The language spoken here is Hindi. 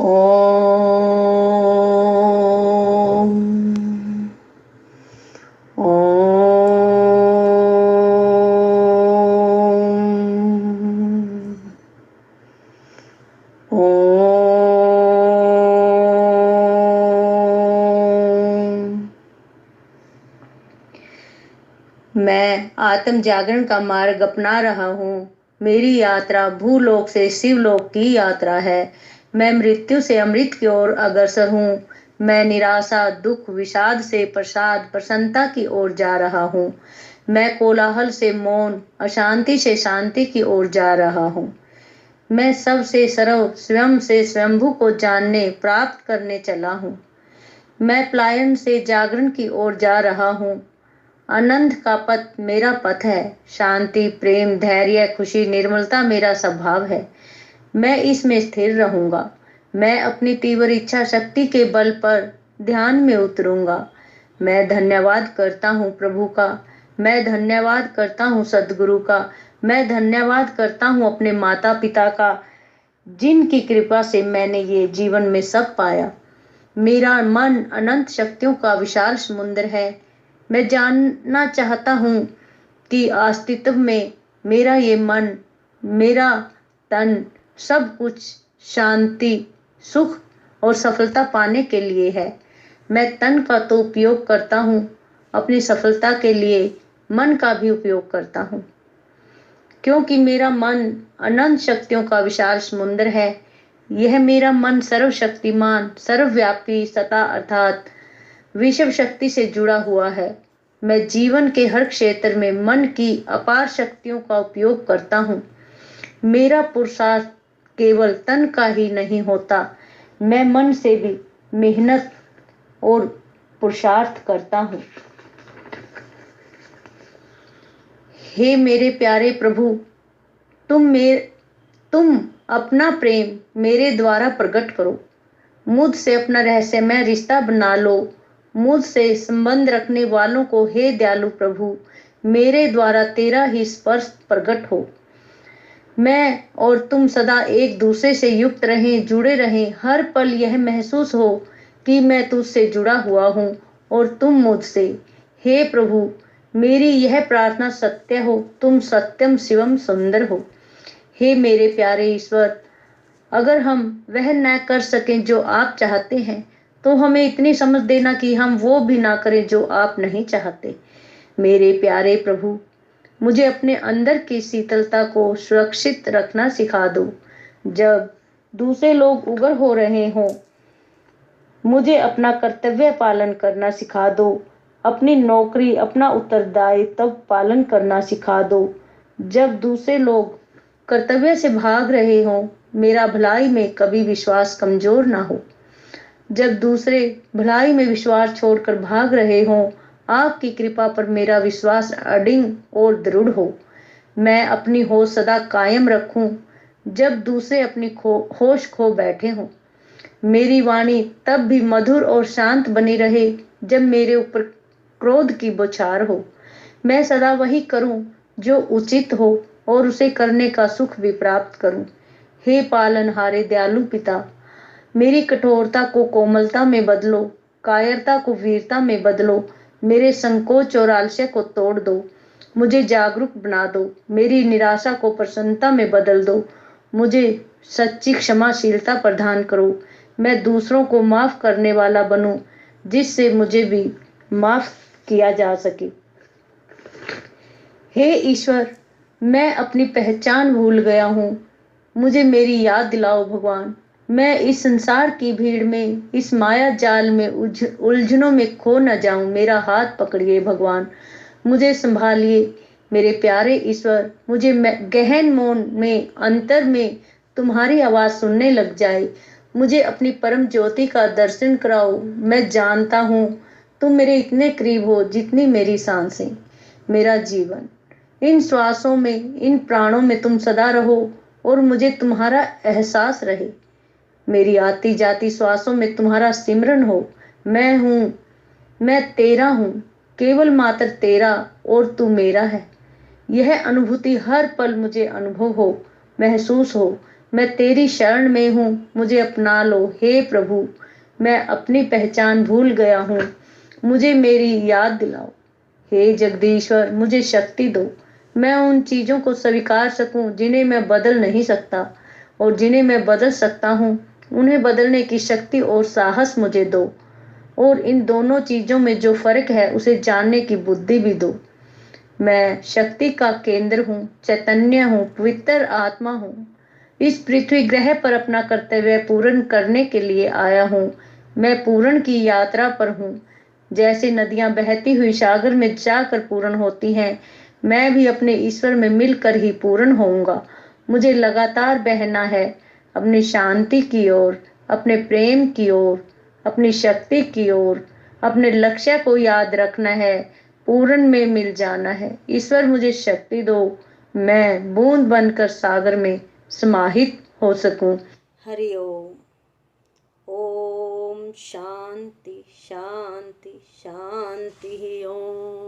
ओम ओम ओम। मैं आत्म जागरण का मार्ग अपना रहा हूँ। मेरी यात्रा भूलोक से शिवलोक की यात्रा है। मैं मृत्यु से अमृत की ओर अग्रसर हूँ। मैं निराशा, दुख, विषाद से प्रसाद, प्रसन्नता की ओर जा रहा हूँ। मैं कोलाहल से मौन, अशांति से शांति की ओर जा रहा हूँ। मैं सबसे सर्व, स्वयं से स्वयंभू को जानने, प्राप्त करने चला हूँ। मैं पलायन से जागरण की ओर जा रहा हूँ। आनंद का पथ मेरा पथ है। शांति, प्रेम, धैर्य, खुशी, निर्मलता मेरा स्वभाव है। मैं इसमें स्थिर रहूंगा। मैं अपनी तीव्र इच्छा शक्ति के बल पर ध्यान में उतरूंगा। मैं धन्यवाद करता हूँ प्रभु का। मैं धन्यवाद करता हूँ सदगुरु का। मैं धन्यवाद करता हूँ अपने माता पिता का, जिनकी कृपा से मैंने ये जीवन में सब पाया। मेरा मन अनंत शक्तियों का विशाल समुद्र है। मैं जानना चाहता हूँ कि अस्तित्व में मेरा ये मन, मेरा तन, सब कुछ शांति, सुख और सफलता पाने के लिए है। मैं तन का तो उपयोग करता हूँ, अपनी सफलता के लिए मन का भी उपयोग करता हूँ, क्योंकि मेरा मन अनंत शक्तियों का विशाल समुद्र है। यह मेरा मन सर्वशक्तिमान, सर्वव्यापी सत्ता अर्थात विश्व शक्ति से जुड़ा हुआ है। मैं जीवन के हर क्षेत्र में मन की अपार शक्तियों का उपयोग करता हूँ। मेरा पुरुषार्थ केवल तन का ही नहीं होता, मैं मन से भी मेहनत और पुरुषार्थ करता हूँ। हे मेरे प्यारे प्रभु, तुम अपना प्रेम मेरे द्वारा प्रकट करो। मुझसे अपना रहस्यमय रिश्ता बना लो। मुझसे संबंध रखने वालों को हे दयालु प्रभु, मेरे द्वारा तेरा ही स्पर्श प्रकट हो। मैं और तुम सदा एक दूसरे से युक्त रहें, जुड़े रहें। हर पल यह महसूस हो कि मैं तुझसे जुड़ा हुआ हूँ और तुम मुझसे। हे प्रभु, मेरी यह प्रार्थना सत्य हो। तुम सत्यम शिवम सुंदर हो। हे मेरे प्यारे ईश्वर, अगर हम वह न कर सकें जो आप चाहते हैं, तो हमें इतनी समझ देना कि हम वो भी ना करें जो आप नहीं चाहते। मेरे प्यारे प्रभु, मुझे अपने अंदर की शीतलता को सुरक्षित रखना सिखा दो। जब दूसरे लोग उग्र हो रहे हों, मुझे अपना कर्तव्य पालन करना सिखा दो। अपनी नौकरी, अपना उत्तरदायित्व पालन करना सिखा दो। जब दूसरे लोग कर्तव्य से भाग रहे हों, मेरा भलाई में कभी विश्वास कमजोर ना हो। जब दूसरे भलाई में विश्वास छोड़कर भाग रहे हों, आपकी कृपा पर मेरा विश्वास अडिग और दृढ़ हो। मैं अपनी होश सदा कायम रखूं, जब दूसरे अपनी होश खो बैठे हों। मेरी वाणी तब भी मधुर और शांत बनी रहे, जब मेरे ऊपर क्रोध की बौछार हो। मैं सदा वही करूं जो उचित हो और उसे करने का सुख भी प्राप्त करूं। हे पालनहारे दयालु पिता, मेरी कठोरता को कोमलता में बदलो, कायरता को वीरता में बदलो। मेरे संकोच और आलस्य को तोड़ दो, मुझे जागरूक बना दो। मेरी निराशा को प्रसन्नता में बदल दो, मुझे सच्ची क्षमाशीलता प्रदान करो। मैं दूसरों को माफ करने वाला बनूं, जिससे मुझे भी माफ किया जा सके। हे ईश्वर, मैं अपनी पहचान भूल गया हूँ, मुझे मेरी याद दिलाओ भगवान। मैं इस संसार की भीड़ में, इस माया जाल में उलझनों में खो न जाऊं। मेरा हाथ पकड़िए भगवान, मुझे संभालिए। मेरे प्यारे ईश्वर, मुझे गहन मौन में, अंतर में तुम्हारी आवाज सुनने लग जाए। मुझे अपनी परम ज्योति का दर्शन कराओ। मैं जानता हूँ तुम मेरे इतने करीब हो जितनी मेरी सांसें, मेरा जीवन। इन श्वासों में, इन प्राणों में तुम सदा रहो और मुझे तुम्हारा एहसास रहे। मेरी आती जाती श्वासों में तुम्हारा सिमरन हो। मैं हूँ, मैं तेरा हूँ, केवल मात्र तेरा, और तू मेरा है। यह अनुभूति हर पल मुझे अनुभव हो, महसूस हो। मैं तेरी शरण में हूँ, मुझे अपना लो हे प्रभु। मैं अपनी पहचान भूल गया हूँ, मुझे मेरी याद दिलाओ। हे जगदीश्वर, मुझे शक्ति दो, मैं उन चीजों को स्वीकार सकूं जिन्हें मैं बदल नहीं सकता, और जिन्हें मैं बदल सकता हूँ उन्हें बदलने की शक्ति और साहस मुझे दो। और इन दोनों चीजों में जो फर्क है उसे जानने की बुद्धि भी दो। मैं शक्ति का केंद्र हूँ, चैतन्य हूँ, पवित्र आत्मा हूँ। इस पृथ्वी ग्रह पर अपना कर्तव्य पूर्ण करने के लिए आया हूँ। मैं पूर्ण की यात्रा पर हूँ। जैसे नदियां बहती हुई सागर में जाकर पूर्ण होती हैं, मैं भी अपने ईश्वर में मिलकर ही पूर्ण होऊंगा। मुझे लगातार बहना है, अपनी शांति की ओर, अपने प्रेम की ओर, अपनी शक्ति की ओर। अपने लक्ष्य को याद रखना है, पूर्ण में मिल जाना है। ईश्वर मुझे शक्ति दो, मैं बूंद बनकर सागर में समाहित हो सकूं। हरि ओम। ओम शांति शांति शांति ओम।